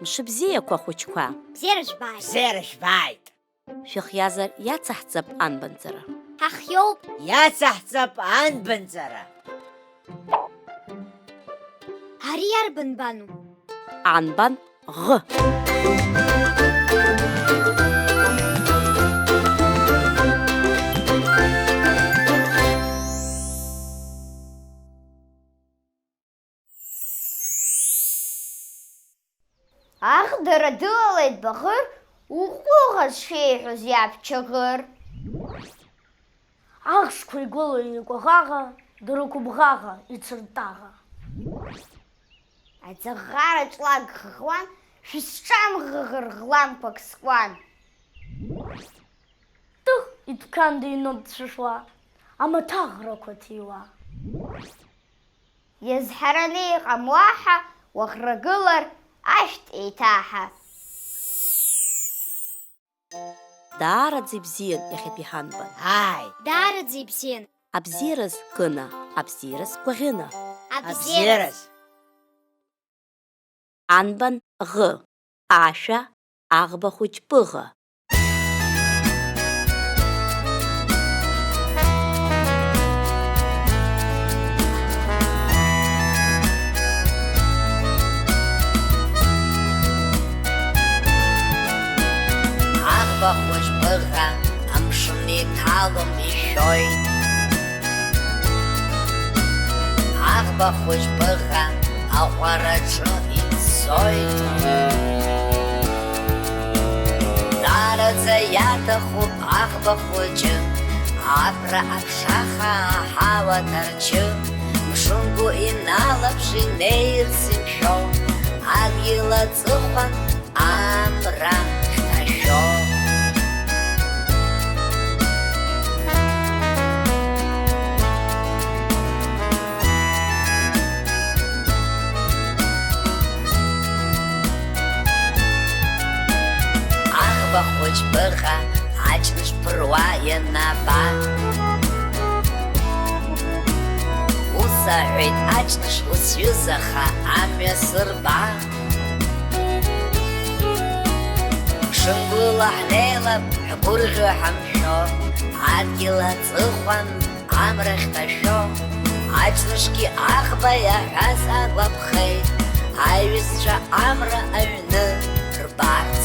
Мшыбзиақәа хәыҷқәа. Бзиара жәбааит. Бзиара жәбааит. Шәыхиазар иацаҳҵап анбанҵара. Ҳахиоуп. Иацаҳҵап анбанҵара. Ари арбанбану? Анбан ӷ. Ахдара дылалеит Баӷыр, уҟәыӷас шеиҳәоз иабчаӷыр. Ахшқәа игәыло иникәаӷаӷа, дырқәыбӷаӷа, ицыртаӷа. Аӡаӷара ҿлак ӷӷуан, шәысҿамӷыӷыр ӷламқәак скуан. Тых, итәқәан дыҩноуп дшәышуа, амаҭаӷрақәа ҭиуа. Иазҳараны иҟам уаҳа, уаӷрагылар ашәҭ еиҭаҳа. Даараӡа ибзиан иахьатәи ҳанбан. Ааи. Даараӡа ибзиан. Абзиараз Кына, абзиараз Кәаӷьына. Абзиараз. Анбан ӷ. Ашәа аӷба хәыҷ ԥыӷа. Аӷба хәыҷ ԥыӷа амшын иҭалом ишәоит. Аӷба хәыҷ ԥыӷа аҟәараҿы ицоит. Даараӡа иаҭахуп аӷба хәыҷы, аԥра аԥшаха аҳауа ҭарчы. Мшынгәы иналаԥш инеирц имшәо, адгьыл аҵыхәан амра хьҭашәо. Аӷба хәыҷ ԥыӷа аҷныш ԥыруа ианаба. Ус аҳәеит аҷныш лысҩызаха амҩа сырба. Мшынгәыла ҳнеилап ҳгәырӷьо ҳамшәо, адгьыл аҵыхәан амра хьҭашәо. Аҷнышгьы аӷба иаҳәаз агәаԥхеит, аиҩызцәа амра аҩны рбарц